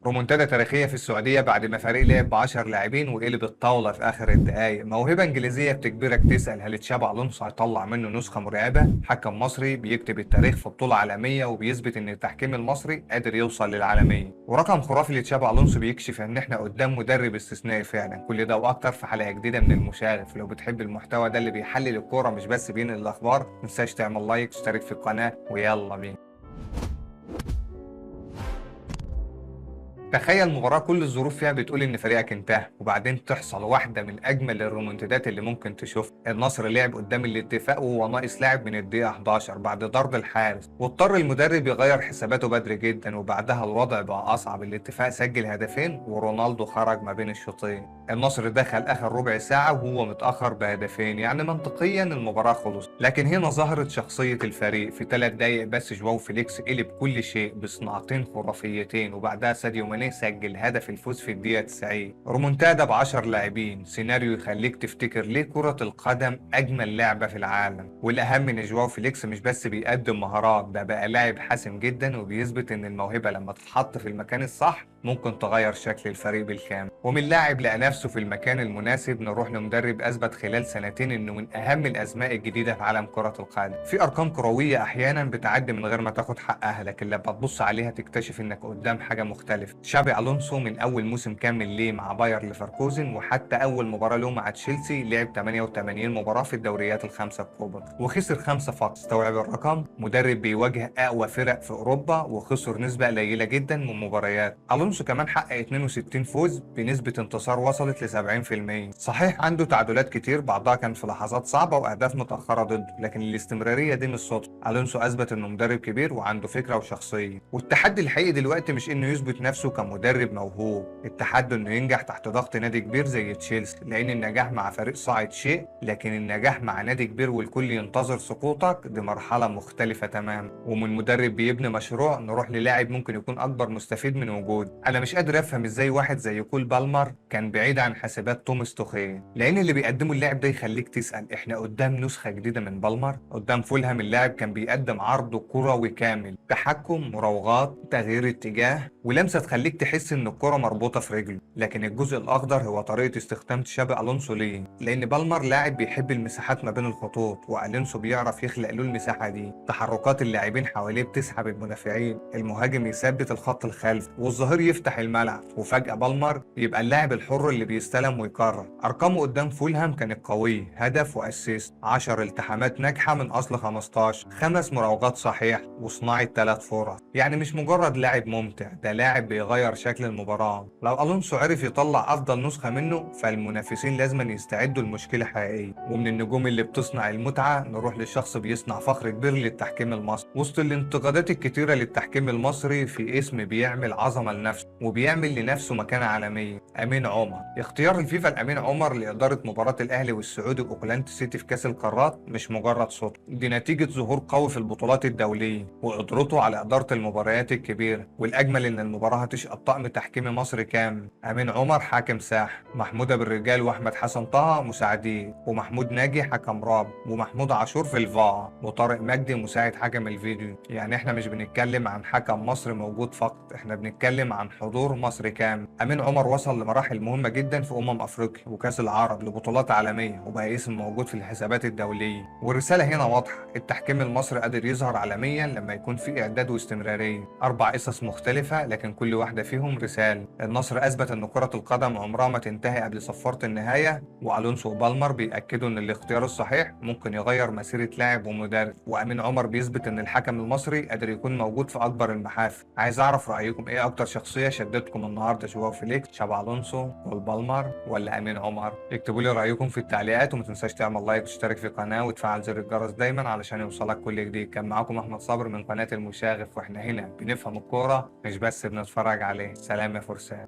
رومونتادا تاريخية في السعودية بعد ما فريق لعب ب10 لاعبين وقلب الطاولة في آخر الدقايق. موهبة إنجليزية بتجبرك تسأل هل تشابي ألونسو هيطلع منه نسخة مرعبة؟ حكم مصري بيكتب التاريخ في بطولة عالمية وبيثبت إن التحكيم المصري قادر يوصل للعالمية. ورقم خرافي لتشابي ألونسو بيكشف إن إحنا قدام مدرب استثنائي فعلا. كل ده وأكتر في حلقة جديدة من المشارف. لو بتحب المحتوى ده اللي بيحلل الكورة مش بس بينقل الأخبار، متنساش تعمل لايك وتشترك في القناة ويلا بينا. تخيل مباراة كل الظروف فيها بتقول إن فريقك انتهى، وبعدين تحصل واحدة من أجمل الرومنتادات اللي ممكن تشوفها. النصر لعب قدام الاتفاق وهو ناقص لاعب من الدقيقة 11 بعد طرد الحارس، واضطر المدرب يغير حساباته بدري جدا، وبعدها الوضع بقى أصعب. الاتفاق سجل هدفين ورونالدو خرج ما بين الشوطين. النصر دخل آخر ربع ساعة وهو متأخر بهدفين، يعني منطقيا المباراة خلصت. لكن هنا ظهرت شخصية الفريق. في 3 دقايق بس جواو فيليكس قلب كل شيء بصناعتين خرافيتين، وبعدها ساديو ماني سجل هدف الفوز في الدقيقة 90. رومونتادا ب10 لاعبين، سيناريو يخليك تفتكر ليه كرة القدم أجمل لعبة في العالم. والأهم إن جواو فيليكس مش بس بيقدم مهارات، ده بقى لاعب حاسم جدا وبيثبت إن الموهبة لما تتحط في المكان الصح ممكن تغير شكل الفريق بالكامل. ومن لاعب لقى نفسه في المكان المناسب نروح لمدرب أثبت خلال سنتين إنه من أهم الأسماء الجديدة في عالم كرة القدم. في أرقام كروية أحيانا بتعدي من غير ما تاخد حقها، لكن لما تبص عليها تكتشف إنك قدام حاجة مختلفة. تشابي ألونسو من أول موسم كامل ليه مع باير ليفركوزن، وحتى أول مباراة له مع تشيلسي لعب 88 مباراة في الدوريات الخمسة الكبرى وخسر 5 فقط. استوعب الرقم، مدرب بيواجه أقوى فرق في أوروبا وخسر نسبة قليلة جدا من مباريات. ألونسو كمان حقق 62 فوز بنسبة انتصار وصلت ل 70%. صحيح عنده تعادلات كتير، بعضها كان في لحظات صعبة وأهداف متأخرة ضده، لكن الاستمرارية دي مش صدفة. ألونسو أثبت إنه مدرب كبير وعنده فكرة وشخصية. والتحدي الحقيقي دلوقتي مش إنه يثبت نفسه كمدرب موهوب، التحدي إنه ينجح تحت ضغط نادي كبير زي تشيلسي، لأن النجاح مع فريق صاعد شيء، لكن النجاح مع نادي كبير والكل ينتظر سقوطك دي مرحلة مختلفة تماما. ومن مدرب بيبني مشروع نروح للاعب ممكن يكون أكبر مستفيد من وجوده. أنا مش قادر أفهم إزاي واحد زي كول بالمر كان بعيد عن حسابات توماس توخيل، لأن اللي بيقدمه اللاعب ده يخليك تسأل إحنا قدام نسخة جديدة من بالمر. قدام فولهام اللاعب كان بيقدم عرض كروي كامل، تحكم، مراوغات، تغيير اتجاه، ولمسة تخليك تحس إن الكرة مربوطة في رجله. لكن الجزء الأخضر هو طريقة استخدام تشابي ألونسو ليه، لأن بالمر لاعب بيحب المساحات ما بين الخطوط، وألونسو بيعرف يخلق له المساحة دي. تحركات اللاعبين حواليه بتسحب المدافعين، المهاجم يثبت الخط الخلفي والظهير يفتح الملعب، وفجأة بالمر يبقى اللاعب الحر اللي بيستلم ويكرر. أرقامه قدام فولهام كانت قوية، هدف وأسيست، 10 التحامات ناجحة من أصل 15، 5 مراوغات صحيح وصناعة 3 فرص. يعني مش مجرد لاعب ممتع، ده لاعب بيغير شكل المباراة. لو ألونسو عرف يطلع أفضل نسخة منه فالمنافسين لازم يستعدوا لمشكلة حقيقية. ومن النجوم اللي بتصنع المتعة نروح لشخص بيصنع فخر كبير للتحكيم المصري. وسط الانتقادات الكتيرة للتحكيم المصري في اسم بيعمل عظمة لنفسه وبيعمل لنفسه مكانة عالمية، أمين عمر. اختيار الفيفا لأمين عمر لإدارة مباراة الأهلي والسعودي وأوكلاند سيتي في كأس القارات مش مجرد صدفة، دي نتيجة ظهور قوي في البطولات الدولية وقدرته على إدارة المباريات الكبيرة. والأجمل إن المباراة هتشقى طقم تحكيمي مصري كامل. أمين عمر حاكم ساحة، محمود أبو الرجال وأحمد حسن طه مساعدين، ومحمود ناجي حكم رابع، ومحمود عاشور في الفار، وطارق مجدي مساعد حكم الفيديو. يعني احنا مش بنتكلم عن حكم مصري موجود فقط، احنا بنتكلم عن حضور مصري كامل. أمين عمر وصل لمراحل مهمة جدا في أفريقيا وكأس العرب لبطولات عالمية، وبقى اسم موجود في الحسابات الدولية. والرسالة هنا واضحة، التحكيم المصري قادر يظهر عالميا لما يكون في إعداد واستمرارية. 4 قصص مختلفة لكن كل واحدة فيهم رسالة. النصر أثبت أن كرة القدم عمرها ما تنتهي قبل صفارة النهاية، وألونسو وبالمر بيأكدوا أن الاختيار الصحيح ممكن يغير مسيرة لاعب ومدرب، وأمين عمر بيثبت أن الحكم المصري قادر يكون موجود في أكبر المحافل. عايز أعرف رأيكم، إيه أكتر شخصية شدتكم النهاردة؟ جواو فيليكس، تشابي ألونسو، كول بالمر، ولا أمين عمر؟ اكتبوا لي رأيكم في التعليقات، وما تنساش تعمل لايك وتشترك في القناة وتفعل زر الجرس دايما علشان يوصلك كل جديد. كان معاكم أحمد صابر من قناة المشاغف، وإحنا هنا بنفهم الكورة مش بس بنتفرج عليه. سلام يا فرسان.